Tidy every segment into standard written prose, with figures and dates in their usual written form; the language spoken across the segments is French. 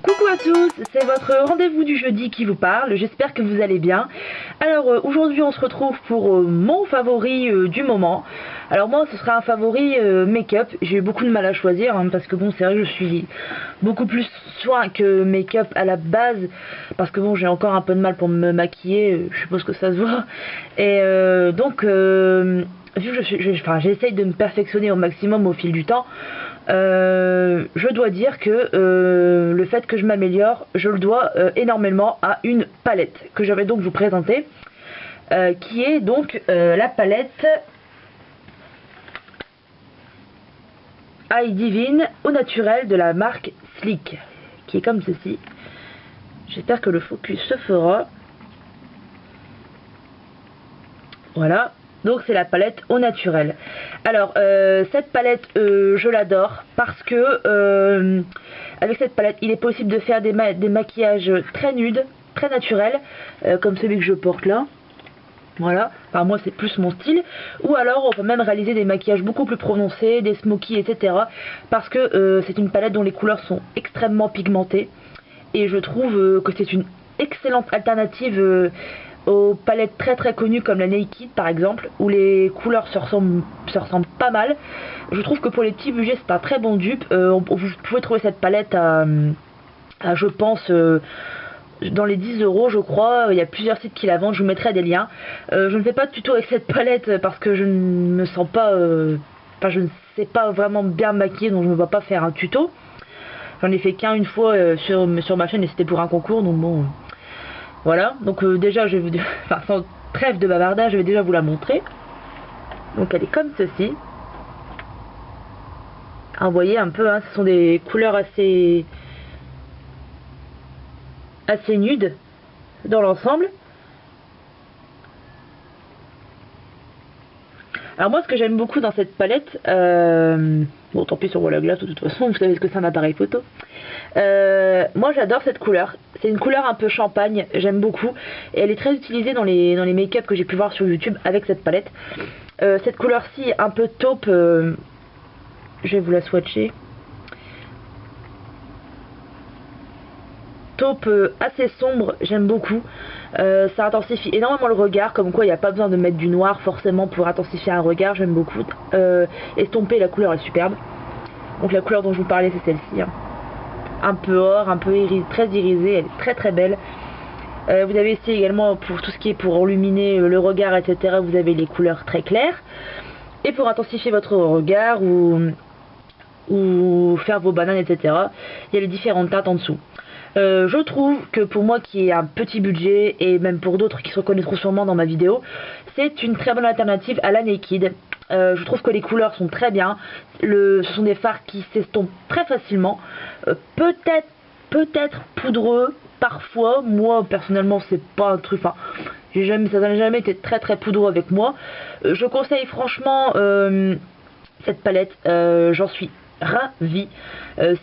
Coucou à tous, c'est votre rendez-vous du jeudi qui vous parle, j'espère que vous allez bien. Alors aujourd'hui on se retrouve pour mon favori du moment. Alors moi ce sera un favori make-up, j'ai eu beaucoup de mal à choisir parce que bon c'est vrai que je suis beaucoup plus soin que make-up à la base. Parce que bon j'ai encore un peu de mal pour me maquiller, je suppose que ça se voit. Et donc vu que j'essaye de me perfectionner au maximum au fil du temps. Je dois dire que le fait que je m'améliore, je le dois énormément à une palette que je vais donc vous présenter, qui est donc la palette Eye Divine au naturel de la marque Sleek, qui est comme ceci. J'espère que le focus se fera. Voilà. Donc c'est la palette au naturel. Alors cette palette je l'adore parce que avec cette palette il est possible de faire des maquillages très nudes, très naturels, comme celui que je porte là. Voilà, enfin moi c'est plus mon style. Ou alors on peut même réaliser des maquillages beaucoup plus prononcés, des smokies etc. Parce que c'est une palette dont les couleurs sont extrêmement pigmentées. Et je trouve que c'est une excellente alternative aux palettes très connues comme la Naked par exemple, où les couleurs se ressemblent pas mal. Je trouve que pour les petits budgets c'est un très bon dupe. Vous pouvez trouver cette palette à je pense dans les 10 € je crois. Il y a plusieurs sites qui la vendent, je vous mettrai des liens. Je ne fais pas de tuto avec cette palette parce que je ne me sens pas je ne sais pas vraiment bien maquiller, donc je ne vais pas faire un tuto. J'en ai fait qu'un une fois sur ma chaîne et c'était pour un concours, donc bon. Voilà, donc déjà je vais vous enfin sans trêve de bavardage, je vais déjà vous la montrer. Donc elle est comme ceci. Ah, vous voyez un peu, hein, ce sont des couleurs assez nudes dans l'ensemble. Alors moi ce que j'aime beaucoup dans cette palette, bon tant pis sur la glace de toute façon, vous savez ce que c'est un appareil photo. Moi j'adore cette couleur, c'est une couleur un peu champagne, j'aime beaucoup. Et elle est très utilisée dans les make-up que j'ai pu voir sur YouTube avec cette palette. Cette couleur-ci un peu taupe, je vais vous la swatcher. Taupe assez sombre, j'aime beaucoup. Ça intensifie énormément le regard, comme quoi il n'y a pas besoin de mettre du noir forcément pour intensifier un regard, j'aime beaucoup. Estomper, la couleur est superbe. Donc la couleur dont je vous parlais c'est celle-ci, hein. Un peu or, un peu très irisée, elle est très belle. Vous avez ici également pour tout ce qui est pour illuminer le regard etc, vous avez les couleurs très claires. Et pour intensifier votre regard ou faire vos bananes etc, il y a les différentes teintes en dessous. Je trouve que pour moi qui ai un petit budget, et même pour d'autres qui se reconnaîtront sûrement dans ma vidéo, c'est une très bonne alternative à la Naked. Je trouve que les couleurs sont très bien, ce sont des fards qui s'estompent très facilement, peut-être poudreux parfois. Moi personnellement c'est pas un truc, enfin ça n'a jamais été très poudreux avec moi. Je conseille franchement cette palette, j'en suis ravie.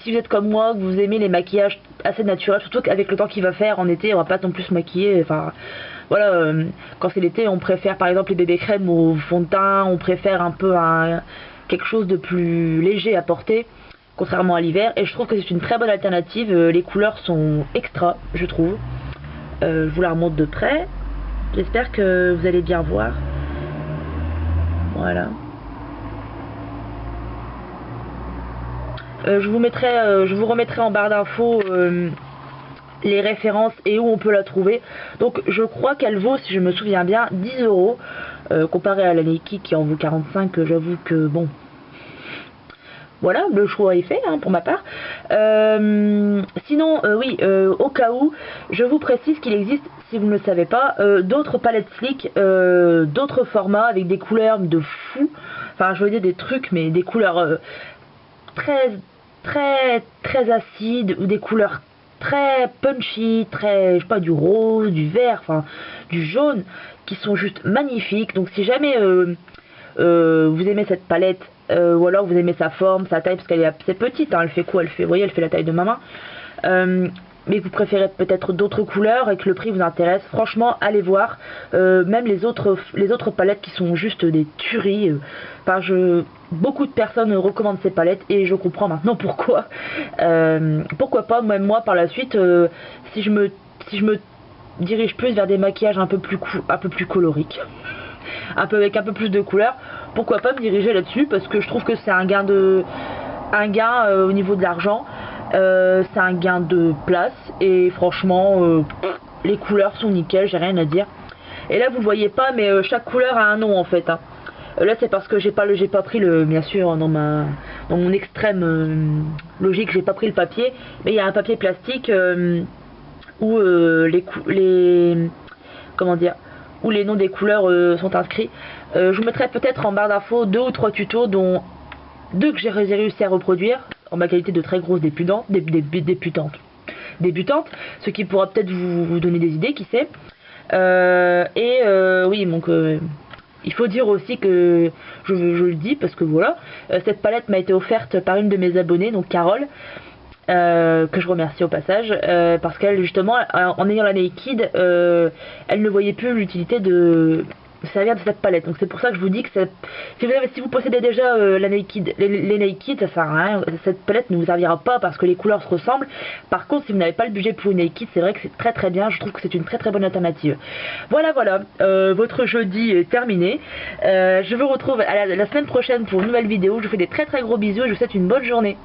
Si vous êtes comme moi, que vous aimez les maquillages assez naturels, surtout qu'avec le temps qu'il va faire en été, on va pas non plus se maquiller, enfin voilà, quand c'est l'été on préfère par exemple les bébés crèmes au fond de teint, on préfère un peu quelque chose de plus léger à porter, contrairement à l'hiver, et je trouve que c'est une très bonne alternative. Les couleurs sont extra, je trouve. Je vous la remonte de près, j'espère que vous allez bien voir. Voilà. Je vous remettrai en barre d'infos les références et où on peut la trouver. Donc je crois qu'elle vaut, si je me souviens bien, 10 €, comparé à la Naked qui en vaut 45. J'avoue que bon, voilà, le choix est fait, hein, pour ma part. Sinon, oui, au cas où, je vous précise qu'il existe, si vous ne le savez pas, d'autres palettes Sleek, d'autres formats avec des couleurs de fou. Enfin, je veux dire des trucs, mais des couleurs très acides, ou des couleurs très punchy, très, je sais pas, du rose, du vert, enfin du jaune, qui sont juste magnifiques. Donc si jamais vous aimez cette palette, ou alors vous aimez sa forme, sa taille, parce qu'elle est assez petite, hein, elle fait quoi, vous voyez, elle fait la taille de ma main. mais que vous préférez peut-être d'autres couleurs et que le prix vous intéresse, franchement allez voir. Même les autres palettes qui sont juste des tueries. Beaucoup de personnes recommandent ces palettes et je comprends maintenant pourquoi. Pourquoi pas, même moi par la suite, si je me dirige plus vers des maquillages un peu plus coloriques, avec un peu plus de couleurs, pourquoi pas me diriger là-dessus, parce que je trouve que c'est un gain au niveau de l'argent, c'est un gain de place, et franchement les couleurs sont nickel, j'ai rien à dire. Et là vous le voyez pas, mais chaque couleur a un nom en fait, hein. Là c'est parce que j'ai pas pris bien sûr dans mon extrême logique, j'ai pas pris le papier, mais il y a un papier plastique où où les noms des couleurs sont inscrits. Je vous mettrai peut-être en barre d'infos 2 ou 3 tutos, dont 2 que j'ai réussi à reproduire en ma qualité de très grosse débutante, ce qui pourra peut-être vous donner des idées, qui sait. Oui, donc il faut dire aussi que je le dis parce que voilà, cette palette m'a été offerte par une de mes abonnées, donc Carole, que je remercie au passage, parce qu'elle justement en ayant la Naked, elle ne voyait plus l'utilité de servir de cette palette. Donc c'est pour ça que je vous dis que si vous possédez déjà les Naked, ça sert à rien, cette palette ne vous servira pas parce que les couleurs se ressemblent. Par contre, si vous n'avez pas le budget pour une Naked, c'est vrai que c'est très très bien, je trouve que c'est une très très bonne alternative. Voilà, votre jeudi est terminé. Je vous retrouve la semaine prochaine pour une nouvelle vidéo. Je vous fais des très très gros bisous et je vous souhaite une bonne journée.